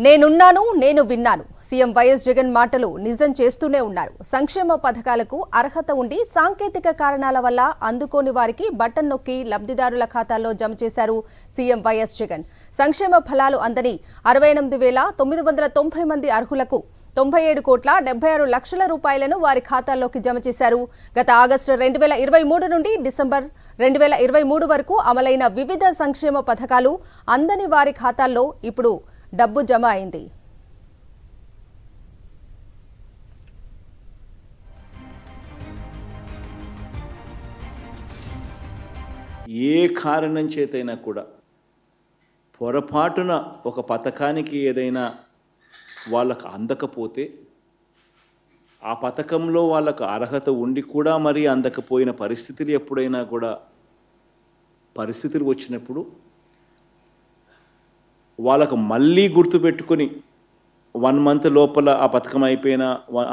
నేనున్నాను నేను విన్నాను సీఎం వైఎస్ జగన్ మాటలు నిజం చేస్తూనే ఉన్నారు. సంక్షేమ పథకాలకు అర్హత ఉండి సాంకేతిక కారణాల వల్ల అందుకోని వారికి బటన్ నొక్కి లబ్ధిదారుల ఖాతాల్లో జమ చేశారు సీఎం వైఎస్ జగన్. సంక్షేమ ఫలాలు అందని 68,990 మంది అర్హులకు 97,76,00,000 రూపాయలను వారి ఖాతాల్లోకి జమ చేశారు. గత ఆగస్టు 2023 నుండి డిసెంబర్ 2023 వరకు అమలైన వివిధ సంక్షేమ పథకాలు అందని వారి ఖాతాల్లో ఇప్పుడు డబ్బు జమ అయింది. ఏ కారణం చేతైనా కూడా పొరపాటున ఒక పథకానికి ఏదైనా వాళ్ళకు అందకపోతే ఆ పథకంలో వాళ్ళకు అర్హత ఉండి కూడా మరి అందకపోయిన పరిస్థితులు ఎప్పుడైనా కూడా పరిస్థితులు వచ్చినప్పుడు వాళ్ళకు మళ్ళీ గుర్తుపెట్టుకొని 1 మంత్ లోపల ఆ పథకం అయిపోయిన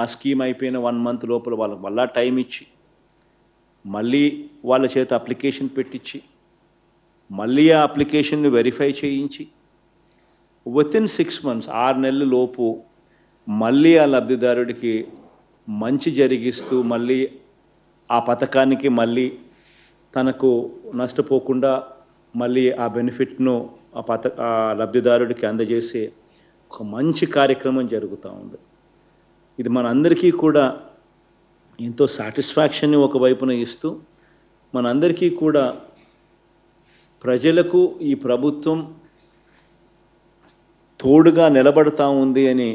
ఆ స్కీమ్ అయిపోయిన 1 మంత్ లోపల వాళ్ళకి మళ్ళా టైం ఇచ్చి మళ్ళీ వాళ్ళ చేత అప్లికేషన్ పెట్టించి మళ్ళీ ఆ అప్లికేషన్ని వెరిఫై చేయించి వితిన్ 6 months 6 నెలల లోపు మళ్ళీ ఆ లబ్ధిదారుడికి మంచి జరిగిస్తూ మళ్ళీ ఆ పథకానికి మళ్ళీ తనకు నష్టపోకుండా మళ్ళీ ఆ బెనిఫిట్ను ఆ లబ్ధిదారుడికి అందజేసే ఒక మంచి కార్యక్రమం జరుగుతూ ఉంది. ఇది మనందరికీ కూడా ఎంతో సాటిస్ఫాక్షన్ని ఒకవైపున ఇస్తూ మనందరికీ కూడా ప్రజలకు ఈ ప్రభుత్వం తోడుగా నిలబడతా ఉంది అని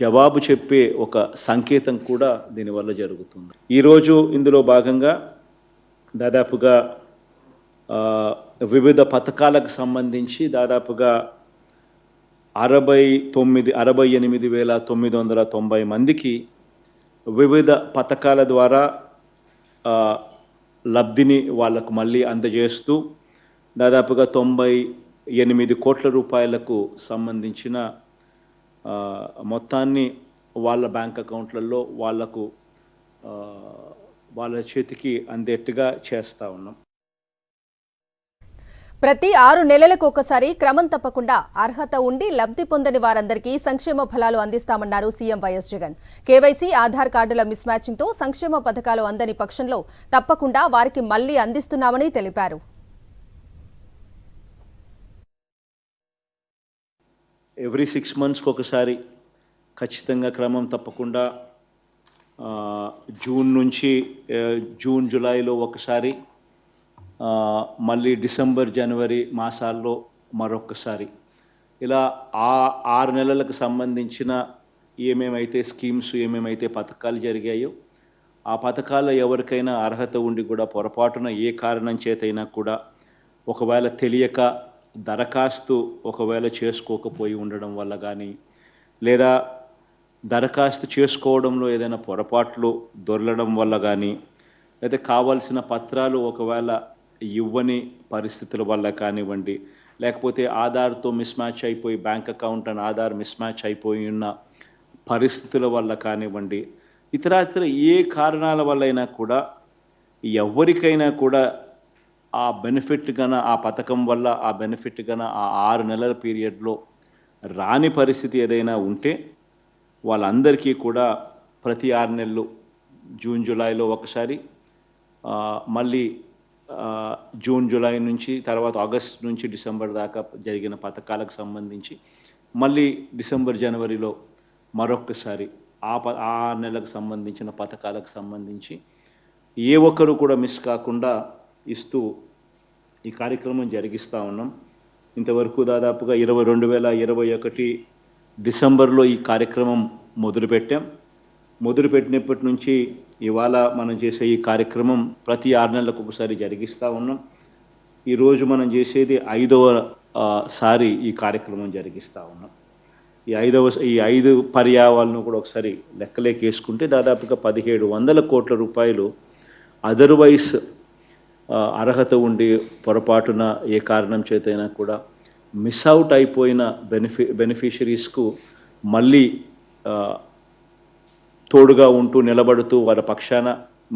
జవాబు చెప్పే ఒక సంకేతం కూడా దీనివల్ల జరుగుతుంది. ఈరోజు ఇందులో భాగంగా దాదాపుగా వివిధ పథకాలకు సంబంధించి దాదాపుగా 68,990 మందికి వివిధ పథకాల ద్వారా లబ్ధిని వాళ్లకు మళ్ళీ అందజేస్తూ దాదాపుగా 98 కోట్ల రూపాయలకు సంబంధించిన మొత్తాన్ని వాళ్ళ బ్యాంక్ అకౌంట్లలో వాళ్లకు వాళ్ళ చేతికి అందేట్టుగా చేస్తూ ఉన్నాం. ప్రతి 6 నెలలకు ఒకసారి క్రమం తప్పకుండా అర్హత ఉండి లబ్ధి పొందని వారందరికీ సంక్షేమ ఫలాలు అందిస్తామన్నారు CM YS Jagan. KYC Aadhaar కార్డుల మిస్ మ్యాచింగ్తో సంక్షేమ పథకాలు అందని పక్షంలో తప్పకుండా వారికి మళ్లీ అందిస్తున్నామని తెలిపారు. ఎవ్రీ 6 monthsకి ఒకసారి ఖచ్చితంగా క్రమం తప్పకుండా జూన్ జూలైలో ఒకసారి మళ్ళీ డిసెంబర్ జనవరి మాసాల్లో మరొకసారి ఇలా 6 నెలలకు సంబంధించిన ఏమేమైతే స్కీమ్స్ ఏమేమైతే పథకాలు జరిగాయో ఆ పథకాల్లో ఎవరికైనా అర్హత ఉండి కూడా పొరపాటున ఏ కారణం చేతైనా కూడా ఒకవేళ తెలియక దరఖాస్తు ఒకవేళ చేసుకోకపోయి ఉండడం వల్ల కానీ లేదా దరఖాస్తు చేసుకోవడంలో ఏదైనా పొరపాట్లు దొరలడం వల్ల కానీ లేదా కావాల్సిన పత్రాలు ఒకవేళ ఇవ్వని పరిస్థితుల వల్ల కానివ్వండి లేకపోతే ఆధార్తో మిస్ మ్యాచ్ అయిపోయి bank account and Aadhaar miss match అయిపోయి ఉన్న పరిస్థితుల వల్ల కానివ్వండి ఇతర ఏ కారణాల వల్లైనా కూడా ఎవరికైనా కూడా ఆ బెనిఫిట్ గన ఆ పథకం వల్ల ఆ బెనిఫిట్ గన ఆ 6 నెలల పీరియడ్లో రాని పరిస్థితి ఏదైనా ఉంటే వాళ్ళందరికీ కూడా ప్రతి 6 నెలలు జూన్ జూలైలో ఒకసారి మళ్ళీ జూన్ జూలై నుంచి తర్వాత ఆగస్ట్ నుంచి డిసెంబర్ దాకా జరిగిన పథకాలకు సంబంధించి మళ్ళీ డిసెంబర్ జనవరిలో మరొకసారి ఆ నెలకు సంబంధించిన పథకాలకు సంబంధించి ఏ ఒక్కరు కూడా మిస్ కాకుండా ఇస్తూ ఈ కార్యక్రమం జరిగిస్తూ ఉన్నాం. ఇంతవరకు దాదాపుగా 2021 డిసెంబర్లో ఈ కార్యక్రమం మొదలుపెట్టినప్పటి నుంచి ఇవాళ మనం చేసే ఈ కార్యక్రమం ప్రతి 6 నెలలకు ఒకసారి జరిగిస్తూ ఉన్నాం. ఈరోజు మనం చేసేది 5వ సారి ఈ కార్యక్రమం జరిగిస్తూ ఉన్నాం. ఈ 5 పర్యాయాలను కూడా ఒకసారి లెక్కలేకేసుకుంటే దాదాపుగా 1,700 కోట్ల రూపాయలు అదర్వైజ్ అర్హత ఉండి పొరపాటున ఏ కారణం చేతైనా కూడా మిస్ అవుట్ అయిపోయిన బెనిఫిషరీస్కు మళ్ళీ తోడుగా ఉంటూ నిలబడుతూ వారి పక్షాన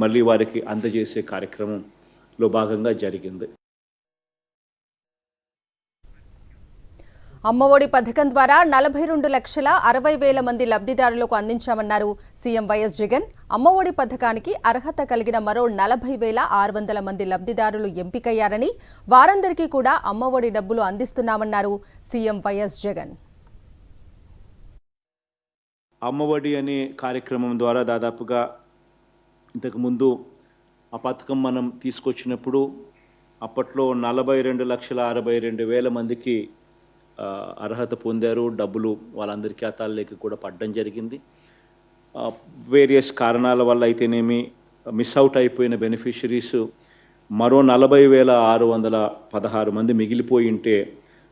మళ్ళీ వారికి అందజేసే కార్యక్రమంలో భాగంగా జరిగింది. అమ్మఒడి పథకం ద్వారా 42,60,000 మంది లబ్ధిదారులకు అందించామన్నారు సీఎం వైఎస్ జగన్. అమ్మఒడి పథకానికి అర్హత కలిగిన మరో 40,600 మంది లబ్ధిదారులు ఎంపికయ్యారని, వారందరికీ కూడా అమ్మఒడి డబ్బులు అందిస్తున్నామన్నారు సీఎం వైఎస్ జగన్. అమ్మఒడి అనే కార్యక్రమం ద్వారా దాదాపుగా ఇంతకుముందు ఆ పథకం మనం తీసుకొచ్చినప్పుడు అప్పట్లో 42,62,000 మందికి అర్హత పొందారు. డబ్బులు వాళ్ళందరి ఖాతాల్లోకి కూడా పడడం జరిగింది. వేరియస్ కారణాల వల్ల అయితేనేమి మిస్ అవుట్ అయిపోయిన బెనిఫిషరీస్ మరో 40,616 మంది మిగిలిపోయి ఉంటే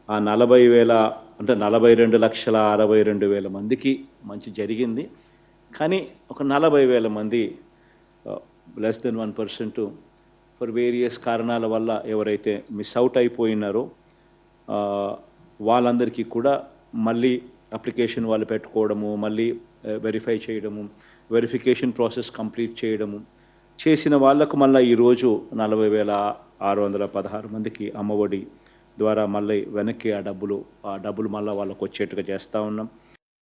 ఆ 42,62,000 మందికి మంచి జరిగింది. కానీ ఒక 40,000 మంది లెస్ దెన్ 1% ఫర్ వేరియస్ కారణాల వల్ల ఎవరైతే మిస్ అవుట్ అయిపోయినారో వాళ్ళందరికీ కూడా మళ్ళీ అప్లికేషన్ వాళ్ళు పెట్టుకోవడము, మళ్ళీ వెరిఫై చేయడము, వెరిఫికేషన్ ప్రాసెస్ కంప్లీట్ చేయడము చేసిన వాళ్లకు మళ్ళీ ఈరోజు 40,616 మందికి అమ్మఒడి ద్వారా మళ్ళీ వెనక్కి ఆ డబ్బులు మళ్ళీ వాళ్ళకు వచ్చేట్టుగా చేస్తూ ఉన్నాం.